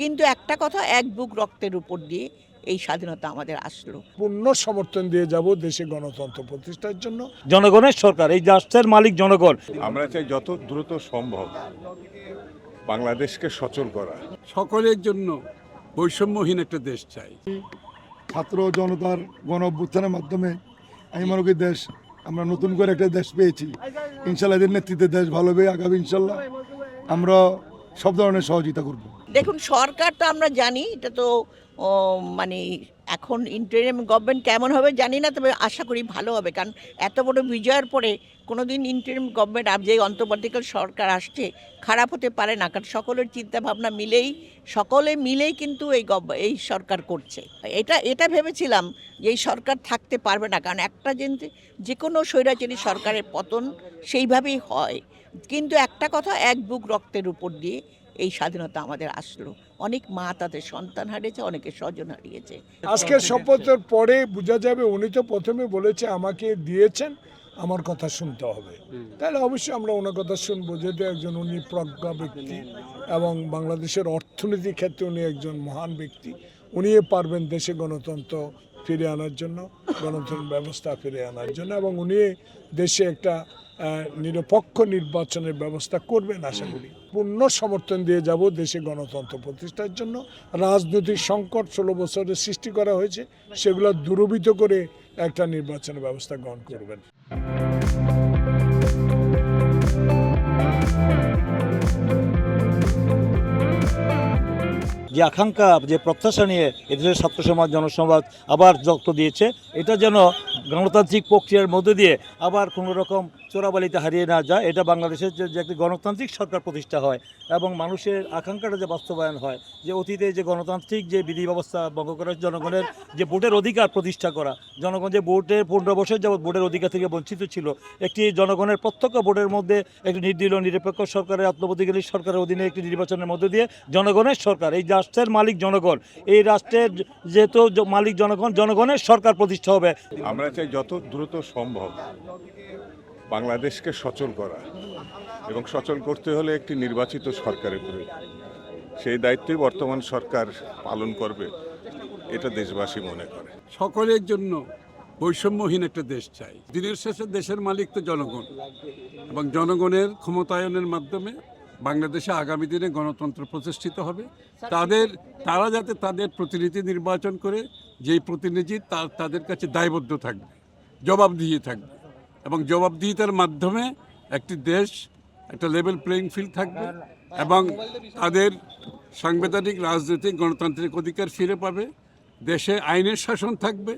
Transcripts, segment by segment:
কিন্তু একটা কথা, এক বুক রক্তের উপর দিয়ে এই স্বাধীনতা আমাদের আসলো। পূর্ণ সমর্থন দিয়ে যাব দেশে গণতন্ত্র প্রতিষ্ঠার জন্য। জনগণের সরকার, এই রাষ্ট্রের মালিক জনগণ। আমরা চাই যত দ্রুত সম্ভব বাংলাদেশকে সচল করা। সকলের জন্য বৈষম্যহীন একটা দেশ চাই। ছাত্র জনতার গণ অভ্যুত্থানের মাধ্যমে আমি মনে করি দেশ আমরা নতুন করে একটা দেশ পেয়েছি। ইনশাল্লাহ এদের নেতৃত্বে দেশ ভালো হবে আগামী। ইনশাল্লাহ আমরা সব ধরনের সহযোগিতা করব। দেখুন, সরকার তো আমরা জানি, এটা তো মানে এখন ইন্টারিম গভর্নমেন্ট কেমন হবে জানি না, তবে আশা করি ভালো হবে। কারণ এত বড় বিজয়ের পরে কোনোদিন ইন্টারিম গভর্নমেন্ট যে অন্তর্বর্তীকাল সরকার আসছে খারাপ হতে পারে না, কারণ সকলের চিন্তাভাবনা সকলে মিলেই কিন্তু এই সরকার করছে। এটা ভেবেছিলাম যে এই সরকার থাকতে পারবে না, কারণ একটা যে কোনো স্বৈরাচারী সরকারের পতন সেইভাবেই হয়। কিন্তু একটা কথা, এক বুক রক্তের উপর দিয়ে এই স্বাধীনতা আমাদের আসলো। অনেক মা তাদের সন্তান হারিয়েছে, অনেকে স্বজন হারিয়েছে। আজকের শপথের পরে বোঝা যাবে, উনি তো প্রথমে বলেছে আমাকে দিয়েছেন, আমার কথা শুনতে হবে। তাহলে অবশ্যই আমরা ওনার কথা শুনবো, যেহেতু একজন উনি প্রজ্ঞা ব্যক্তি এবং বাংলাদেশের অর্থনীতির ক্ষেত্রে উনি একজন মহান ব্যক্তি। উনি পারবেন দেশে গণতন্ত্র ফিরে আনার জন্য, গণতন্ত্র ব্যবস্থা ফিরে আনার জন্য, এবং উনি দেশে একটা নিরপেক্ষ নির্বাচনের ব্যবস্থা করবেন আশা করি। পূর্ণ সমর্থন দিয়ে যাব দেশে গণতন্ত্র প্রতিষ্ঠার জন্য। রাজনৈতিক সংকট 16 বছরের সৃষ্টি করা হয়েছে, সেগুলো দূরীভূত করে একটা নির্বাচনের ব্যবস্থা গ্রহণ করবেন। যে আকাঙ্ক্ষা, যে প্রত্যাশা নিয়ে এদেশের ছাত্র সমাজ, জনসমাজ আবার রক্ত দিয়েছে, এটা যেন গণতান্ত্রিক প্রক্রিয়ার মধ্যে দিয়ে আবার কোনো রকম চোরাবালিতে হারিয়ে না যায়। এটা বাংলাদেশের যে একটি গণতান্ত্রিক সরকার প্রতিষ্ঠা হয় এবং মানুষের আকাঙ্ক্ষাটা যে বাস্তবায়ন হয়, যে অতীতে যে গণতান্ত্রিক যে বিধি ব্যবস্থা ভঙ্গ করা, জনগণের যে ভোটের অধিকার প্রতিষ্ঠা করা, জনগণ যে ভোটের 15 বছর যাবৎ ভোটের অধিকার থেকে বঞ্চিত ছিল, একটি জনগণের প্রত্যক্ষ ভোটের মধ্যে একটি নির্দলীয় নিরপেক্ষ সরকারের, আত্মপ্রতিকারী সরকারের অধীনে একটি নির্বাচনের মধ্যে দিয়ে জনগণের সরকার, এই রাষ্ট্রের মালিক জনগণ, এই রাষ্ট্রের যেহেতু মালিক জনগণ, জনগণের সরকার প্রতিষ্ঠা হবে। আমরা চাই যত দ্রুত সম্ভব বাংলাদেশকে সচল করা, এবং সচল করতে হলে একটি নির্বাচিত সরকারের প্রয়োজন। সেই দায়িত্বই বর্তমান সরকার পালন করবে, এটা দেশবাসী মনে করে। সকলের জন্য বৈষম্যহীন একটা দেশ চাই। দিনের শেষে দেশের মালিক তো জনগণ, এবং জনগণের ক্ষমতায়নের মাধ্যমে বাংলাদেশে আগামী দিনে গণতন্ত্র প্রতিষ্ঠিত হবে। তারা যাতে তাদের প্রতিনিধি নির্বাচন করে, যেই প্রতিনিধি তাদের কাছে দায়বদ্ধ থাকবে, জবাবদিহি থাকবে, এবং জবাবদিহিতার মাধ্যমে একটি দেশ একটা লেভেল প্লেইং ফিল্ড থাকবে, এবং তাদের সাংবিধানিক, রাজনৈতিক, গণতান্ত্রিক অধিকার ফিরে পাবে। দেশে আইনের শাসন থাকবে,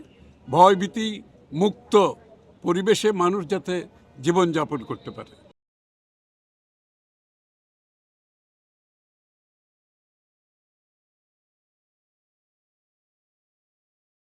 ভয়ভীতি মুক্ত পরিবেশে মানুষ যাতে জীবনযাপন করতে পারে।